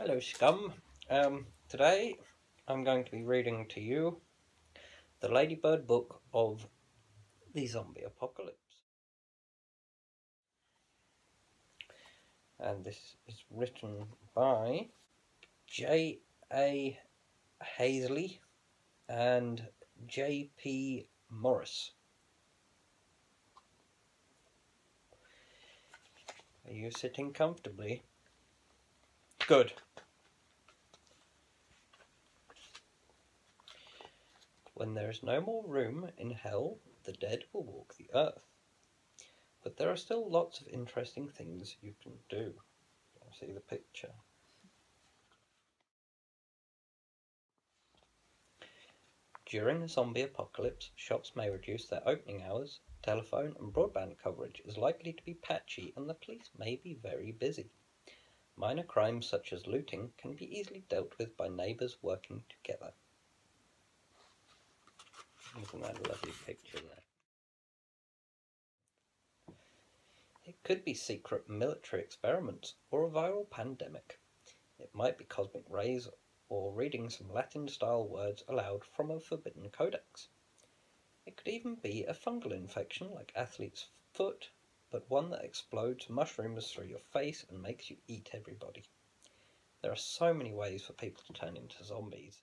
Hello scum. Today I'm going to be reading to you the Ladybird book of the zombie apocalypse. And this is written by J.A. Hazeley and J.P. Morris. Are you sitting comfortably? Good. When there is no more room in hell, the dead will walk the earth. But there are still lots of interesting things you can do. See the picture. During the zombie apocalypse, shops may reduce their opening hours, telephone and broadband coverage is likely to be patchy, and the police may be very busy. Minor crimes such as looting can be easily dealt with by neighbours working together. Isn't that a lovely picture there? It could be secret military experiments or a viral pandemic. It might be cosmic rays or reading some Latin-style words aloud from a forbidden codex. It could even be a fungal infection like athlete's foot, but one that explodes mushrooms through your face and makes you eat everybody. There are so many ways for people to turn into zombies.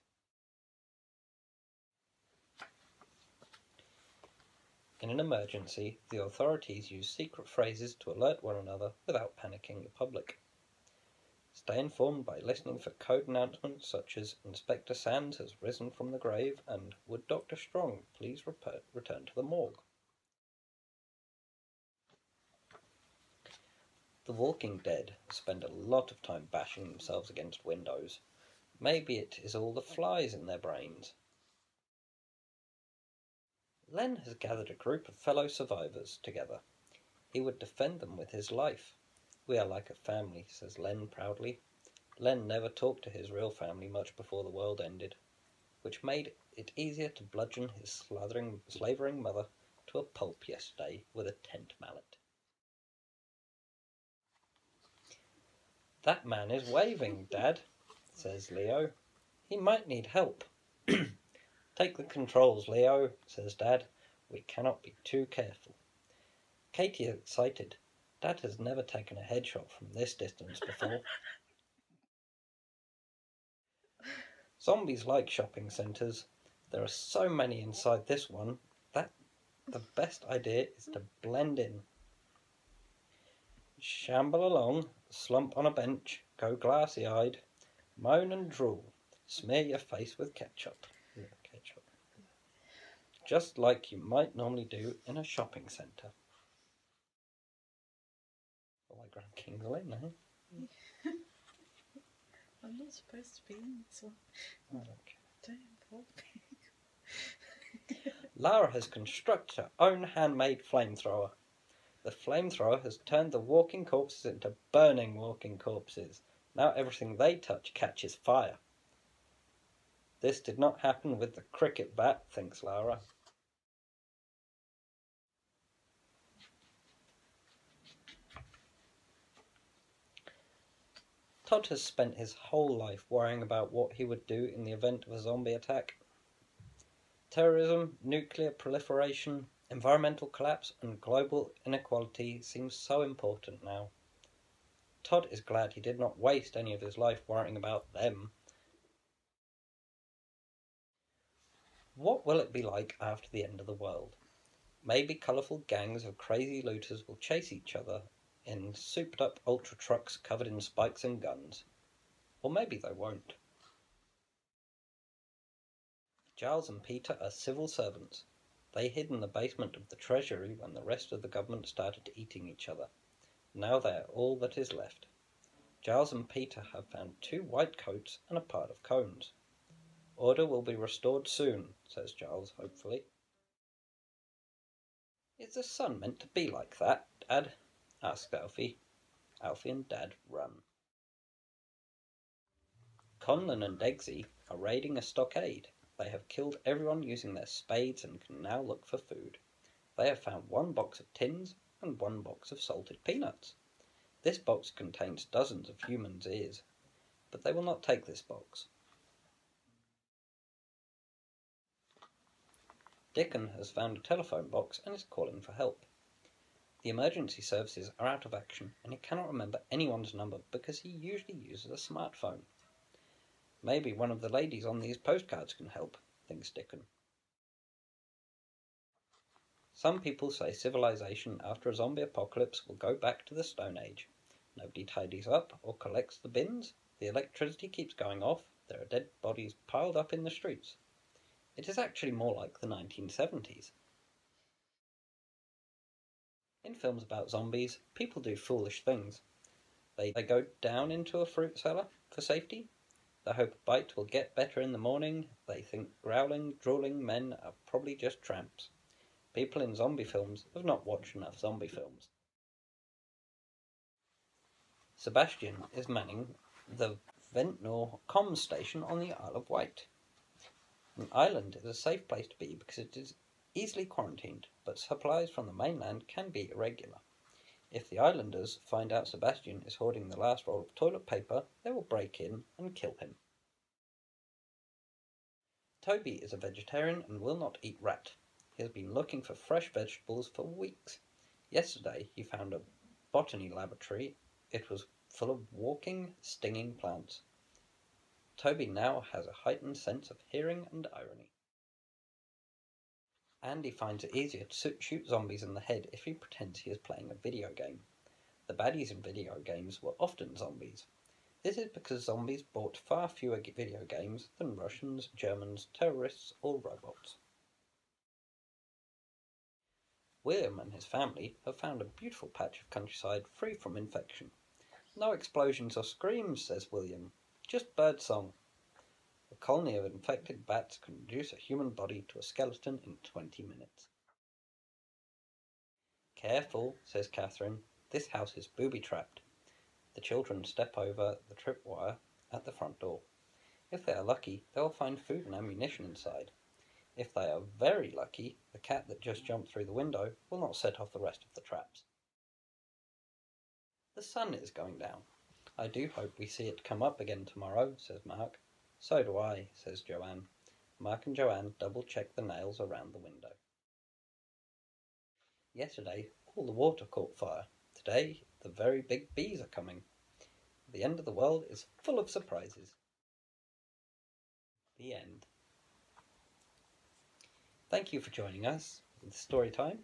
In an emergency, the authorities use secret phrases to alert one another without panicking the public. Stay informed by listening for code announcements such as Inspector Sands has risen from the grave and would Dr. Strong please return to the morgue. The Walking Dead spend a lot of time bashing themselves against windows. Maybe it is all the flies in their brains. Len has gathered a group of fellow survivors together. He would defend them with his life. We are like a family, says Len proudly. Len never talked to his real family much before the world ended, which made it easier to bludgeon his slavering mother to a pulp yesterday with a tent mallet. That man is waving, Dad, says Leo. He might need help. Take the controls, Leo, says Dad. We cannot be too careful. Katie is excited. Dad has never taken a headshot from this distance before. Zombies like shopping centres. There are so many inside this one that the best idea is to blend in. Shamble along, slump on a bench, go glassy-eyed, moan and drool, smear your face with ketchup. Just like you might normally do in a shopping centre. Oh, my Grand King's in, eh? I'm not supposed to be in this one. Oh, okay. Don't involve me. Lara has constructed her own handmade flamethrower. The flamethrower has turned the walking corpses into burning walking corpses. Now everything they touch catches fire. This did not happen with the cricket bat, thinks Lara. Todd has spent his whole life worrying about what he would do in the event of a zombie attack. Terrorism, nuclear proliferation, environmental collapse and global inequality seem so important now. Todd is glad he did not waste any of his life worrying about them. What will it be like after the end of the world? Maybe colourful gangs of crazy looters will chase each other in souped-up ultra trucks covered in spikes and guns. Or maybe they won't. Giles and Peter are civil servants. They hid in the basement of the Treasury when the rest of the government started eating each other. Now they are all that is left. Giles and Peter have found 2 white coats and a pile of cones. Order will be restored soon, says Giles hopefully. Is the sun meant to be like that, Dad? Asked Alfie. Alfie and Dad run. Conlon and Eggsy are raiding a stockade. They have killed everyone using their spades and can now look for food. They have found 1 box of tins and 1 box of salted peanuts. This box contains dozens of humans' ears. but they will not take this box. Dickon has found a telephone box and is calling for help. The emergency services are out of action and he cannot remember anyone's number because he usually uses a smartphone. Maybe one of the ladies on these postcards can help, thinks Dickon. Some people say civilization after a zombie apocalypse will go back to the Stone Age. Nobody tidies up or collects the bins, the electricity keeps going off, there are dead bodies piled up in the streets. It is actually more like the 1970s. In films about zombies, people do foolish things. They go down into a fruit cellar for safety. They hope a bite will get better in the morning. They think growling, drooling men are probably just tramps. People in zombie films have not watched enough zombie films. Sebastian is manning the Ventnor comms station on the Isle of Wight. An island is a safe place to be because it is easily quarantined, but supplies from the mainland can be irregular. If the islanders find out Sebastian is hoarding the last roll of toilet paper, they will break in and kill him. Toby is a vegetarian and will not eat rat. He has been looking for fresh vegetables for weeks. Yesterday he found a botany laboratory. It was full of walking, stinging plants. Toby now has a heightened sense of hearing and irony. Andy finds it easier to shoot zombies in the head if he pretends he is playing a video game. The baddies in video games were often zombies. This is because zombies bought far fewer video games than Russians, Germans, terrorists, or robots. William and his family have found a beautiful patch of countryside free from infection. No explosions or screams, says William, just bird song. A colony of infected bats can reduce a human body to a skeleton in 20 minutes. Careful, says Catherine, this house is booby-trapped. The children step over the tripwire at the front door. If they are lucky, they will find food and ammunition inside. If they are very lucky, the cat that just jumped through the window will not set off the rest of the traps. The sun is going down. I do hope we see it come up again tomorrow, says Mark. So do I, says Joanne. Mark and Joanne double-check the nails around the window. Yesterday, all the water caught fire. Today, the very big bees are coming. The end of the world is full of surprises. The end. Thank you for joining us with story time,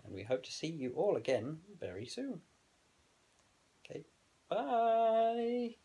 and we hope to see you all again very soon. Okay, bye!